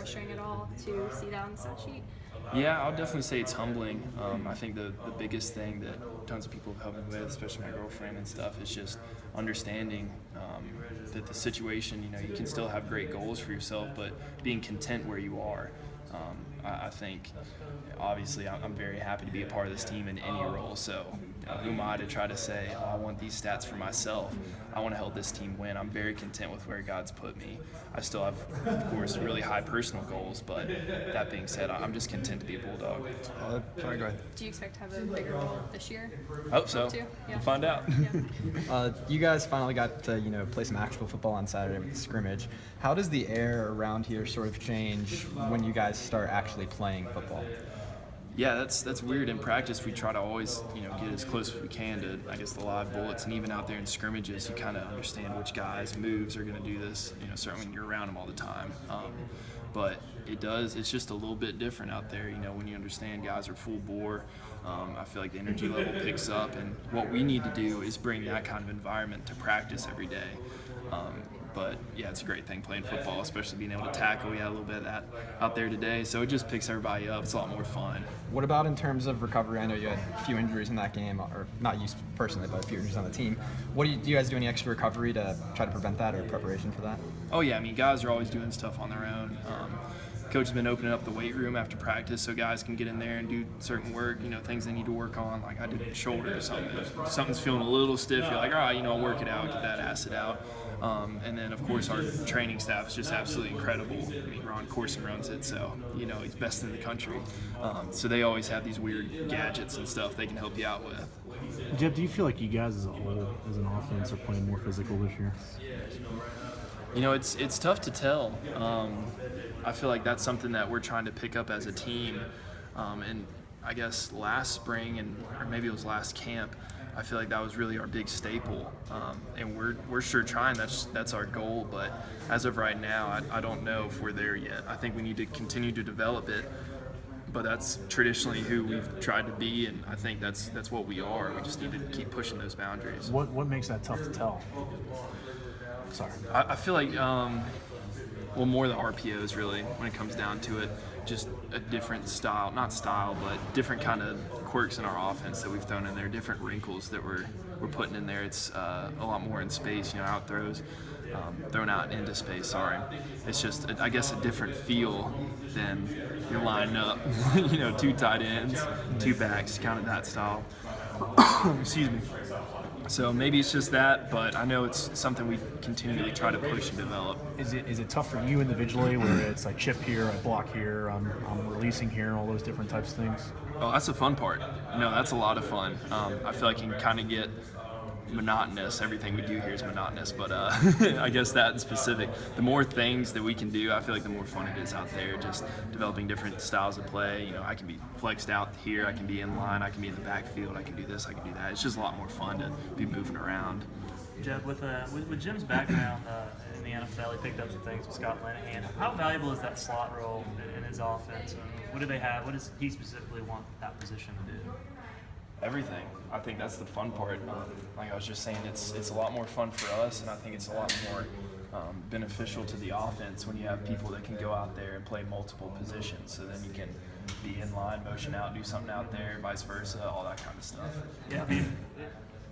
pressuring at all to see that on the stat sheet? Yeah, I'll definitely say it's humbling. I think the biggest thing that tons of people have helped me with, especially my girlfriend and stuff, is just understanding that the situation, you can still have great goals for yourself, but being content where you are. I think, obviously, I'm very happy to be a part of this team in any role. So who am I to try to say, oh, I want these stats for myself? I want to help this team win. I'm very content with where God's put me. I still have, of course, really high personal goals, but that being said, I'm just content to be a Bulldog. Sorry, go ahead. Do you expect to have a bigger role this year? I hope so. Too? Yeah. We'll find out. Yeah. You guys finally got to play some actual football on Saturday with the scrimmage. How does the air around here sort of change when you guys start actually playing football? Yeah, that's weird. In practice, we try to always, get as close as we can to, I guess, the live bullets, and even out there in scrimmages, you kind of understand which guys' moves are going to do this. Certainly when you're around them all the time. But it's just a little bit different out there. When you understand guys are full bore, I feel like the energy level picks up, and what we need to do is bring that kind of environment to practice every day. But yeah, it's a great thing playing football, especially being able to tackle. We had a little bit of that out there today, so it just picks everybody up. It's a lot more fun. What about in terms of recovery? I know you had a few injuries in that game, or not you personally, but a few injuries on the team. Do you guys do any extra recovery to try to prevent that or preparation for that? Oh yeah, guys are always doing stuff on their own. Coach has been opening up the weight room after practice so guys can get in there and do certain work, things they need to work on. Like I did shoulder or something. If something's feeling a little stiff, you're like, all right, I'll work it out, get that acid out. And then, of course, our training staff is just absolutely incredible. Ron Corson runs it, so, he's best in the country. So they always have these weird gadgets and stuff they can help you out with. Jeb, do you feel like you guys as a whole, as an offense, are playing more physical this year? It's tough to tell. I feel like that's something that we're trying to pick up as a team. And I guess last spring, or maybe it was last camp, I feel like that was really our big staple, and we're sure trying. That's our goal, but as of right now, I don't know if we're there yet. I think we need to continue to develop it, but that's traditionally who we've tried to be, and I think that's what we are. We just need to keep pushing those boundaries. What makes that tough to tell? Sorry. I feel like more the RPOs really when it comes down to it. Just a different style, not style, but different kind of quirks in our offense that we've thrown in there, different wrinkles that we're putting in there. It's a lot more in space, out throws, thrown out into space, sorry. It's just, I guess, a different feel than you're lining up, two tight ends, two backs, kind of that style. Excuse me. So maybe it's just that, but I know it's something we continually try to push and develop. Is it tough for you individually, where it's like chip here, I block here, I'm releasing here, all those different types of things? Oh, that's the fun part. That's a lot of fun. I feel like you can kind of get monotonous. Everything we do here is monotonous, but I guess that in specific, the more things that we can do, I feel like the more fun it is out there, just developing different styles of play. I can be flexed out here, I can be in line, I can be in the backfield, I can do this, I can do that. It's just a lot more fun to be moving around. Jeb, with Jim's background in the NFL, he picked up some things with Scott Linehan. How valuable is that slot role in his offense? What do they have? What does he specifically want that position to do? Everything. I think that's the fun part. Like I was just saying, it's a lot more fun for us, and I think it's a lot more beneficial to the offense when you have people that can go out there and play multiple positions. So then you can be in line, motion out, do something out there, vice versa, all that kind of stuff. Yeah,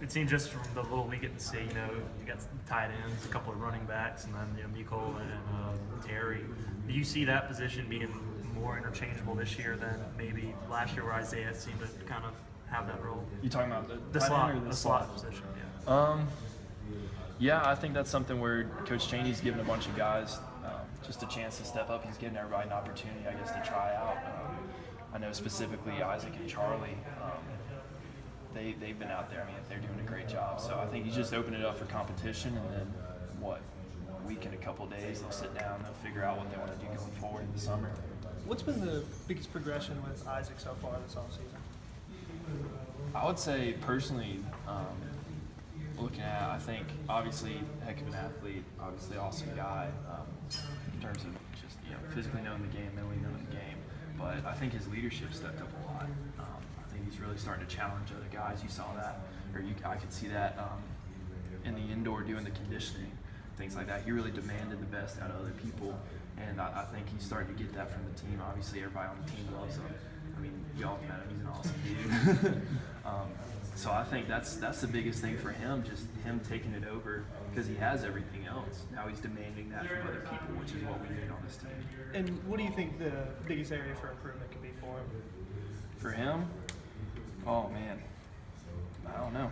it seems just from the little we get to see, you got tight ends, a couple of running backs, and then Miko and Terry. Do you see that position being more interchangeable this year than maybe last year, where Isaiah seemed to kind of have that role? You talking about the slot position? Yeah. Yeah, I think that's something where Coach Chaney's given a bunch of guys just a chance to step up. He's giving everybody an opportunity, I guess, to try out. I know specifically Isaac and Charlie. They've been out there. They're doing a great job. So I think he's just opened it up for competition, and then a week and a couple days, they'll sit down, they'll figure out what they want to do going forward in the summer. What's been the biggest progression with Isaac so far this offseason? I would say personally, looking at, I think obviously heck of an athlete, obviously awesome guy in terms of just physically knowing the game, mentally knowing the game. But I think his leadership stepped up a lot. I think he's really starting to challenge other guys. You saw that, I could see that in the indoor doing the conditioning, things like that. He really demanded the best out of other people, And I think he's starting to get that from the team. Obviously, everybody on the team loves him. I mean, y'all met him. He's an awesome dude. So I think that's the biggest thing for him, just him taking it over, because he has everything else. Now he's demanding that from other people, which is what we need on this team. And what do you think the biggest area for improvement could be for him? For him, oh man, I don't know.